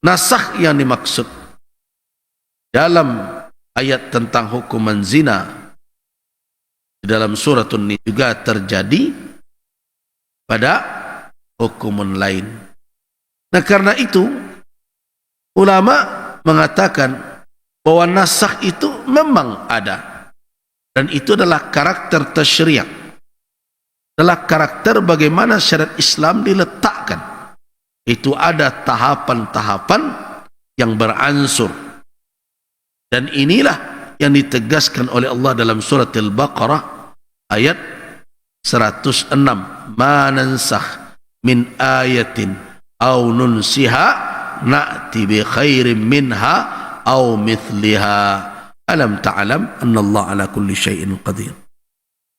Nasakh yang dimaksud dalam ayat tentang hukuman zina di dalam surat An-Nisa juga terjadi pada hukuman lain. Nah, karena itu ulama mengatakan bahwa nasakh itu memang ada, dan itu adalah karakter tasyri', adalah karakter bagaimana syariat Islam diletakkan. Itu ada tahapan-tahapan yang beransur, dan inilah yang ditegaskan oleh Allah dalam surat Al-Baqarah ayat 106, ma nansakh min ayatin aw nunsiha na'ti bi khairin minha aw mithliha alam ta'lam anna Allah ala kulli syai'in qadir.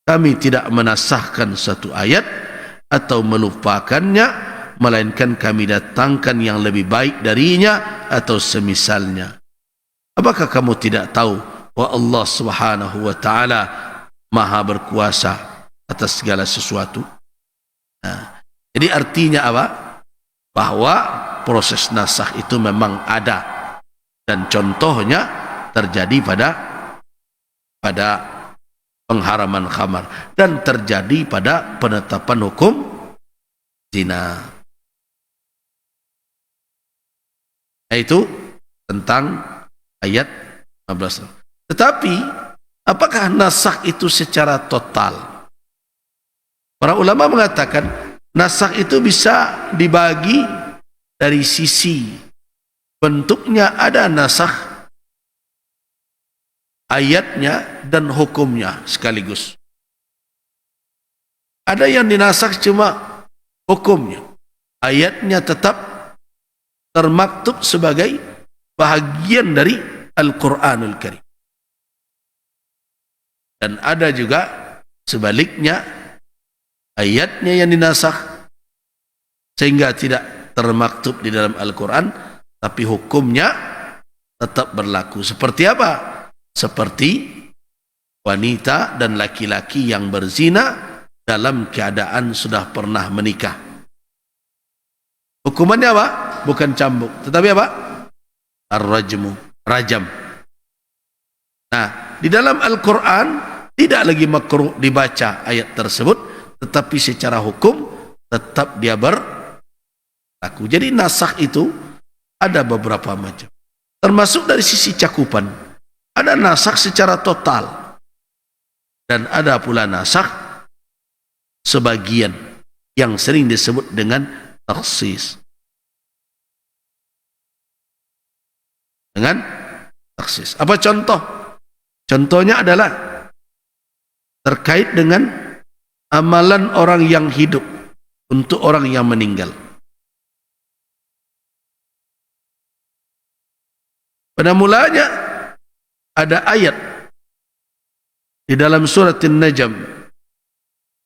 Kami tidak menasahkan satu ayat atau melupakannya, melainkan kami datangkan yang lebih baik darinya atau semisalnya. Apakah kamu tidak tahu bahwa Allah Subhanahu wa taala Maha berkuasa atas segala sesuatu? Nah, jadi artinya apa? Bahwa proses nasakh itu memang ada, dan contohnya terjadi pada pengharaman khamar, dan terjadi pada penetapan hukum zina. Itu tentang ayat 15. Tetapi apakah nasakh itu secara total? Para ulama mengatakan nasakh itu bisa dibagi dari sisi bentuknya, ada nasakh ayatnya dan hukumnya sekaligus. Ada yang dinasakh cuma hukumnya, ayatnya tetap termaktub sebagai bahagian dari Al-Quranul Karim. Dan ada juga sebaliknya, ayatnya yang dinasakh sehingga tidak termaktub di dalam Al-Quran, tapi hukumnya tetap berlaku. Seperti apa? Seperti wanita dan laki-laki yang berzina dalam keadaan sudah pernah menikah. Hukumannya apa? Bukan cambuk, tetapi apa? Ar-rajmu, rajam. Nah, di dalam Al-Quran tidak lagi makruh dibaca ayat tersebut, tetapi secara hukum tetap dia berlaku. Jadi nasakh itu ada beberapa macam, termasuk dari sisi cakupan. Ada nasakh secara total, dan ada pula nasakh sebagian yang sering disebut dengan takhsis. Dengan takhsis. Apa contoh? Contohnya adalah terkait dengan amalan orang yang hidup untuk orang yang meninggal. Pada mulanya ada ayat di dalam surat An-Najm,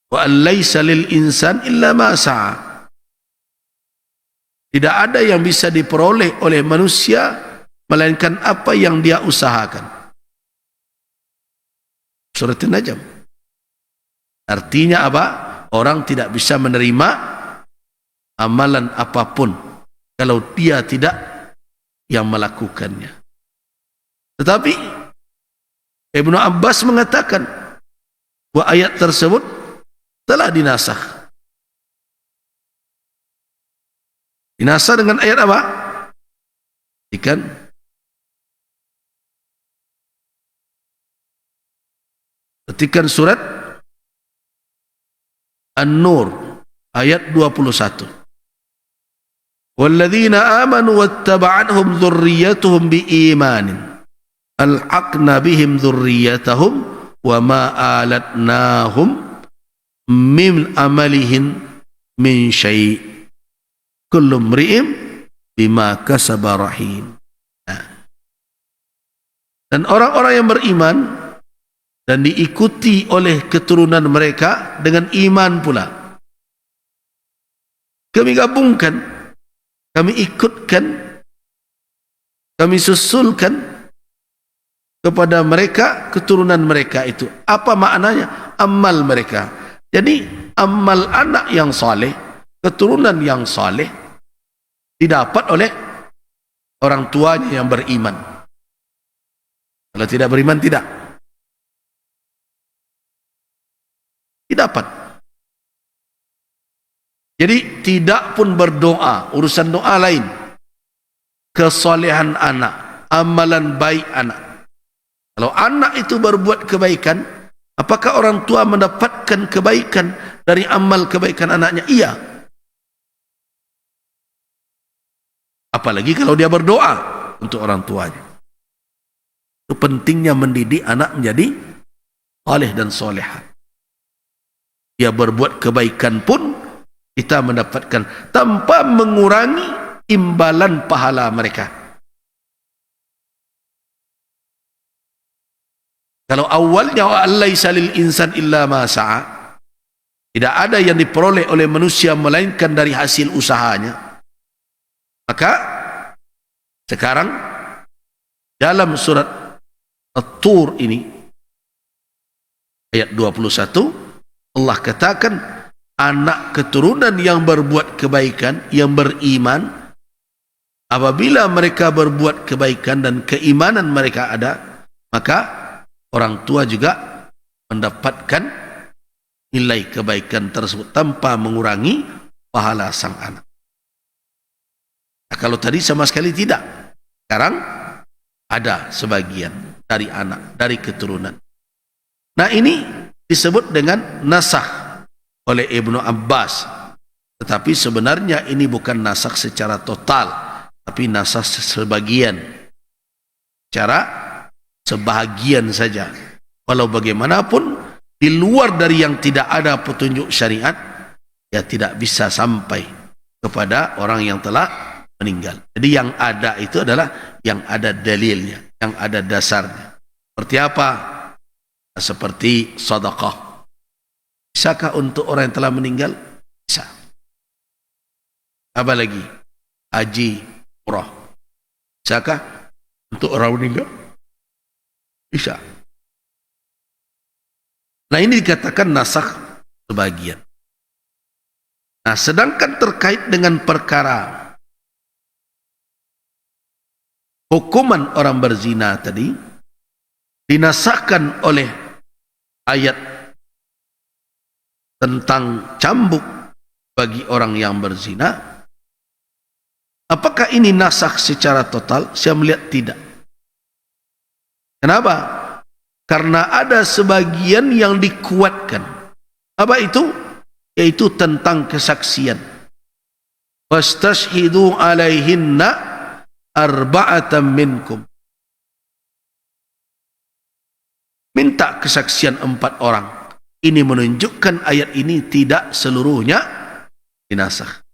wa an laisa lil insan illa ma sa'a. Tidak ada yang bisa diperoleh oleh manusia melainkan apa yang dia usahakan. Surat An-Najm. Artinya apa? Orang tidak bisa menerima amalan apapun kalau dia tidak yang melakukannya. Tetapi Ibnu Abbas mengatakan bahwa ayat tersebut telah dinasakh. Dinasakh dengan ayat apa? Ikan ketikan surat An-Nur ayat 21. Walladzina amanu wattaba'athum dzurriyyatuhum biimanin alhaqna bihim dzurriyyatahum wa ma alatnahum min amalihim min syai' kullu imri'in bima kasaba rahim. Dan orang-orang yang beriman dan diikuti oleh keturunan mereka dengan iman pula, kami gabungkan, kami ikutkan, kami susulkan kepada mereka keturunan mereka itu. Apa maknanya? Amal mereka. Jadi amal anak yang saleh, keturunan yang saleh didapat oleh orang tuanya yang beriman. Kalau tidak beriman, tidak dapat. Jadi tidak pun berdoa, urusan doa lain. Kesolehan anak, amalan baik anak. Kalau anak itu berbuat kebaikan, apakah orang tua mendapatkan kebaikan dari amal kebaikan anaknya? Iya. Apalagi kalau dia berdoa untuk orang tuanya. Itu pentingnya mendidik anak menjadi saleh dan soleha. Dia berbuat kebaikan pun kita mendapatkan tanpa mengurangi imbalan pahala mereka. Kalau awalnya wa allaisa lil insan illa ma sa'a, tidak ada yang diperoleh oleh manusia melainkan dari hasil usahanya. Maka sekarang dalam surat At-Tur ini ayat 21 Allah katakan anak keturunan yang berbuat kebaikan, yang beriman, apabila mereka berbuat kebaikan dan keimanan mereka ada, maka orang tua juga mendapatkan nilai kebaikan tersebut tanpa mengurangi pahala sang anak. Nah, kalau tadi sama sekali tidak, sekarang ada sebagian dari anak, dari keturunan. Nah, ini disebut dengan nasakh oleh Ibnu Abbas. Tetapi sebenarnya ini bukan nasakh secara total, tapi nasakh sebagian, cara sebahagian saja. Walau bagaimanapun di luar dari yang tidak ada petunjuk syariat, ya tidak bisa sampai kepada orang yang telah meninggal. Jadi yang ada itu adalah yang ada dalilnya, yang ada dasarnya. Seperti apa? Seperti sedekah. Bisakah untuk orang yang telah meninggal? Bisa. Apa lagi? Haji, umrah. Bisakah untuk orang meninggal? Bisa. Nah, ini dikatakan nasakh sebagian. Nah, sedangkan terkait dengan perkara hukuman orang berzina tadi dinasahkan oleh ayat tentang cambuk bagi orang yang berzina. Apakah ini nasakh secara total? Saya melihat tidak. Kenapa? Karena ada sebagian yang dikuatkan. Apa itu? Yaitu tentang kesaksian. Wastashhidu alaihinna arba'atan minkum. Minta kesaksian 4 orang. Ini menunjukkan ayat ini tidak seluruhnya dinasakh.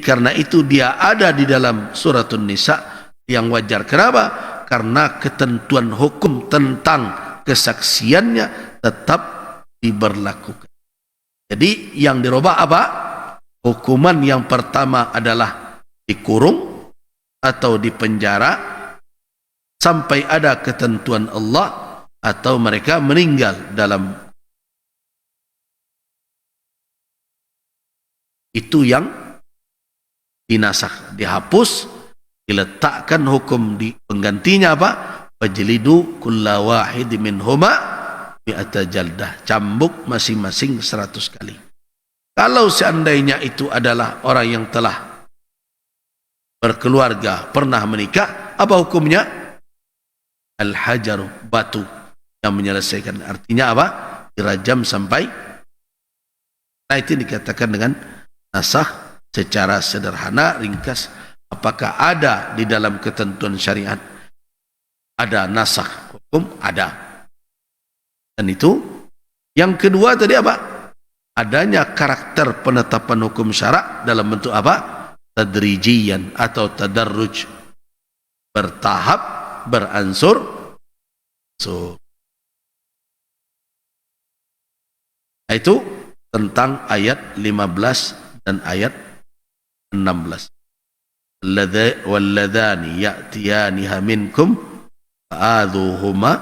Karena itu dia ada di dalam suratun Nisa yang wajar. Kenapa? Karena ketentuan hukum tentang kesaksiannya tetap diberlakukan. Jadi yang dirubah apa? Hukuman yang pertama adalah dikurung atau dipenjara sampai ada ketentuan Allah atau mereka meninggal dalam. Itu yang dinasakh, dihapus, diletakkan hukum di penggantinya apa? Fajlidu kulla wahid minhuma mi'ata jaldah. Cambuk masing-masing 100 kali. Kalau seandainya itu adalah orang yang telah berkeluarga, pernah menikah, apa hukumnya? Al-hajaru, batu yang menyelesaikan. Artinya apa? Dirajam sampai. Nah, itu dikatakan dengan nasakh secara sederhana, ringkas. Apakah ada di dalam ketentuan syariat ada nasakh hukum? Ada. Dan itu yang kedua tadi apa? Adanya karakter penetapan hukum syarak dalam bentuk apa? Tadrijiyan atau tadarruj, bertahap, beransur. Itu tentang ayat 15 dan ayat 16. Walladhani ya'tiyaniha minkum fa'adhuhuma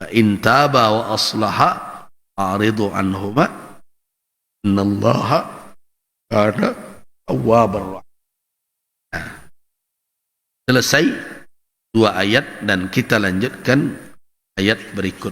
fa'in taba wa aslaha a'ridu anhuma innallaha kana tawwabar rahim. Selesai 2 ayat dan kita lanjutkan ayat berikut.